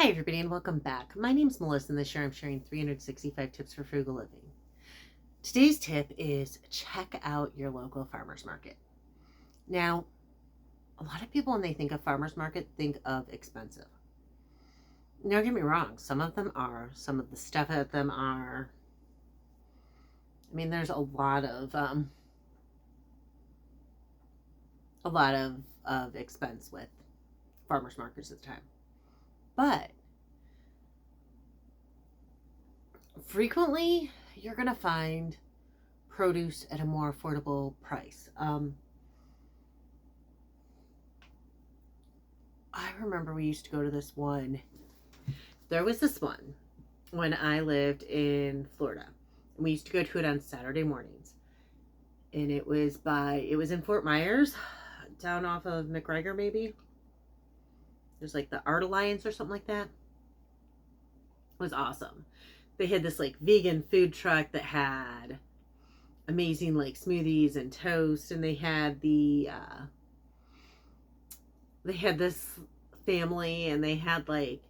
Hi, everybody, and welcome back. My name's Melissa, and this year I'm sharing 365 tips for frugal living. Today's tip is check out your local farmer's market. Now, a lot of people, when they think of farmer's market, think of expensive. Now, don't get me wrong, some of them are, some of the stuff at them are. I mean, there's a lot of expense with farmer's markets at the time. But frequently, you're going to find produce at a more affordable price. I remember we used to go to this one. There was this one when I lived in Florida. We used to go to it on Saturday mornings. And it was in Fort Myers, down off of McGregor, maybe. There's like the Art Alliance or something like that. It was awesome. They had this like vegan food truck that had amazing like smoothies and toast, and they had this family, and they had like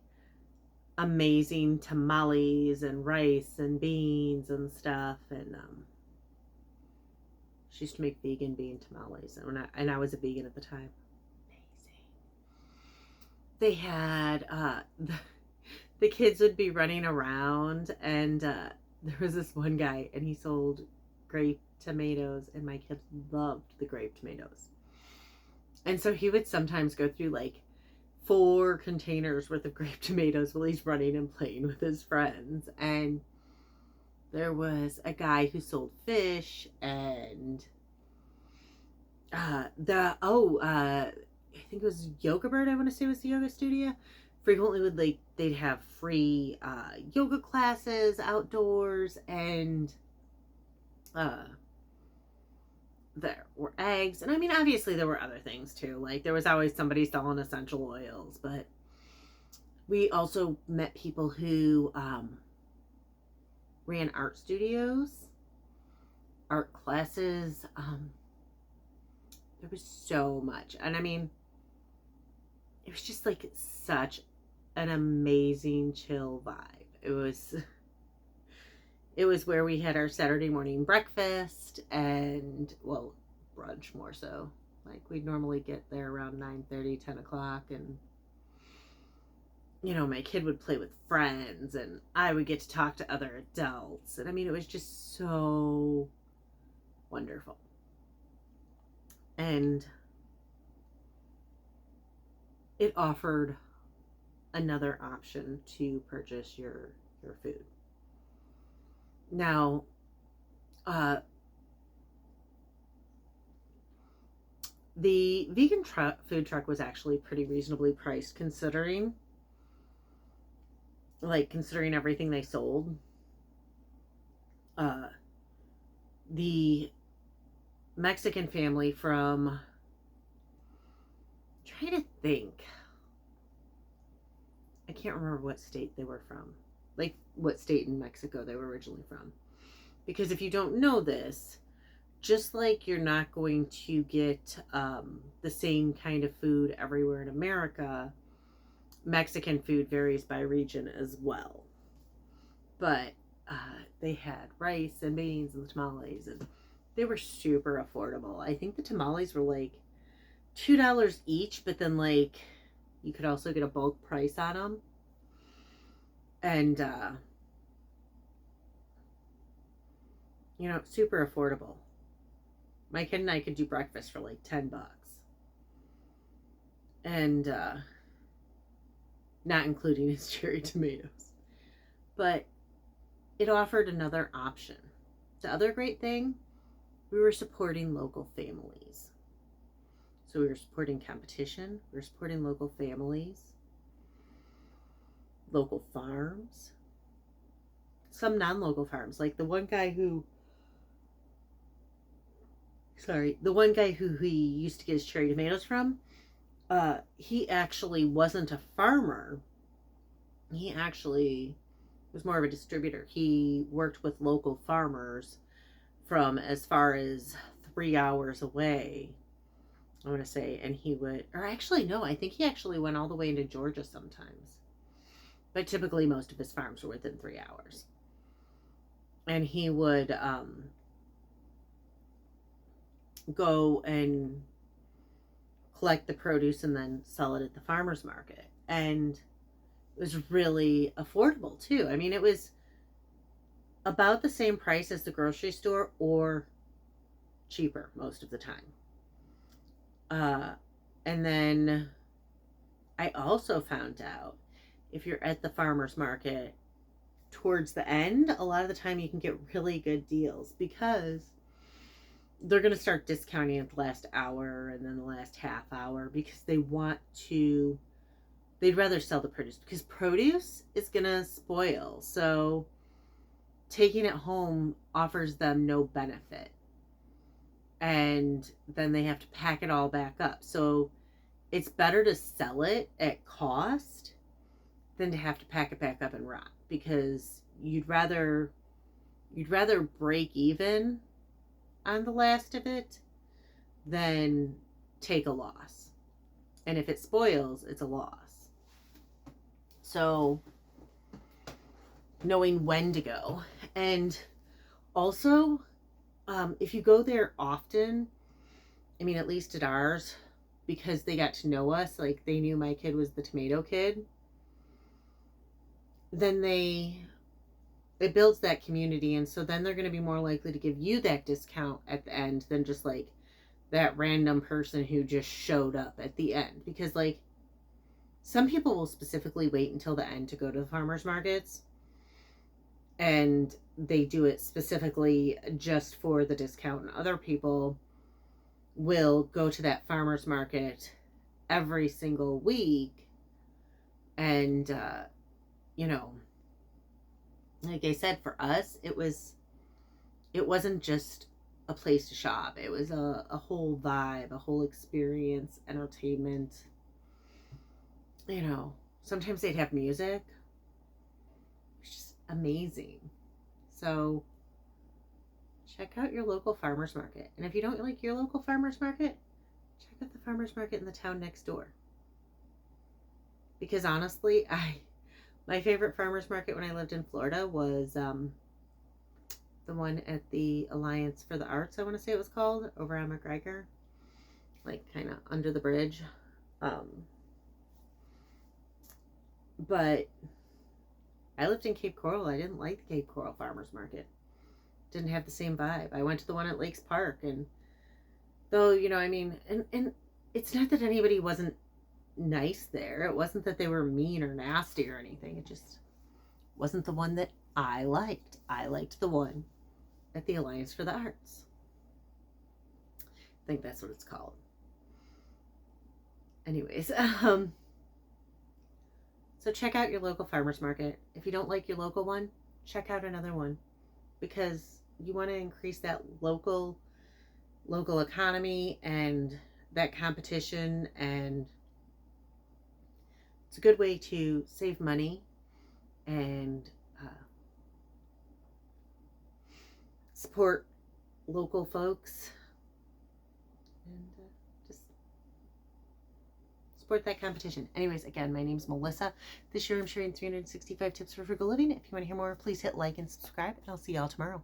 amazing tamales and rice and beans and stuff, and she used to make vegan bean tamales, and I was a vegan at the time. Amazing. They had the kids would be running around, and there was this one guy, and he sold grape tomatoes, and my kids loved the grape tomatoes. And so he would sometimes go through like 4 containers worth of grape tomatoes while he's running and playing with his friends. And there was a guy who sold fish, and I think it was Yoga Bird, I want to say was the yoga studio. Frequently would they'd have free yoga classes outdoors, and there were eggs, and I mean obviously there were other things too, like there was always somebody selling essential oils, but we also met people who ran art studios, art classes. There was so much, and I mean it was just like such an amazing chill vibe. It was where we had our Saturday morning breakfast, and well, brunch more so. Like we'd normally get there around 9:30, 10 o'clock, and my kid would play with friends, and I would get to talk to other adults, and I mean it was just so wonderful. And it offered another option to purchase your food. Now, the vegan food truck was actually pretty reasonably priced, considering everything they sold. The Mexican family from, I'm trying to think, I can't remember what state they were from, like what state in Mexico they were originally from. Because if you don't know this, just like you're not going to get the same kind of food everywhere in America, Mexican food varies by region as well. But they had rice and beans and tamales, and they were super affordable. I think the tamales were like $2 each, but then like you could also get a bulk price on them. And super affordable. My kid and I could do breakfast for like $10, and not including his cherry tomatoes. But it offered another option. The other great thing, we were supporting local families. So we were supporting competition, we were supporting local families, local farms, some non-local farms. Like the one guy who he used to get his cherry tomatoes from, he actually wasn't a farmer. He actually was more of a distributor. He worked with local farmers from as far as 3 hours away, I want to say, and he would, or actually no, I think he actually went all the way into Georgia sometimes. but typically most of his farms were within 3 hours. And he would go and collect the produce and then sell it at the farmer's market. And it was really affordable too. I mean, it was about the same price as the grocery store or cheaper most of the time. And then I also found out if you're at the farmer's market towards the end, a lot of the time you can get really good deals because they're going to start discounting at the last hour and then the last half hour because they'd rather sell the produce because produce is going to spoil. So taking it home offers them no benefit. And then they have to pack it all back up. So it's better to sell it at cost than to have to pack it back up and rot, because you'd rather break even on the last of it than take a loss. And if it spoils, it's a loss. So knowing when to go. And also, if you go there often, I mean, at least at ours, because they got to know us, like they knew my kid was the tomato kid, then it builds that community. And so then they're going to be more likely to give you that discount at the end than just like that random person who just showed up at the end. Because like some people will specifically wait until the end to go to the farmers markets, and they do it specifically just for the discount. And other people will go to that farmers market every single week. And, you know, like I said, for us, it wasn't just a place to shop. It was a whole vibe, a whole experience, entertainment. You know, sometimes they'd have music. It's just amazing. So check out your local farmers market. And if you don't like your local farmers market, check out the farmers market in the town next door. Because honestly, my favorite farmers market when I lived in Florida was the one at the Alliance for the Arts, I want to say it was called, over on McGregor, like kind of under the bridge. But I lived in Cape Coral. I didn't like the Cape Coral Farmers Market. Didn't have the same vibe. I went to the one at Lakes Park, and though, you know, I mean, and it's not that anybody wasn't nice there. It wasn't that they were mean or nasty or anything. It just wasn't the one that I liked. I liked the one at the Alliance for the Arts. I think that's what it's called. Anyways, so check out your local farmers market. If you don't like your local one, check out another one, because you want to increase that local economy and that competition, and it's a good way to save money and support local folks, and just support that competition. Anyways, again, my name's Melissa. This year I'm sharing 365 tips for frugal living. If you want to hear more, please hit like and subscribe, and I'll see y'all tomorrow.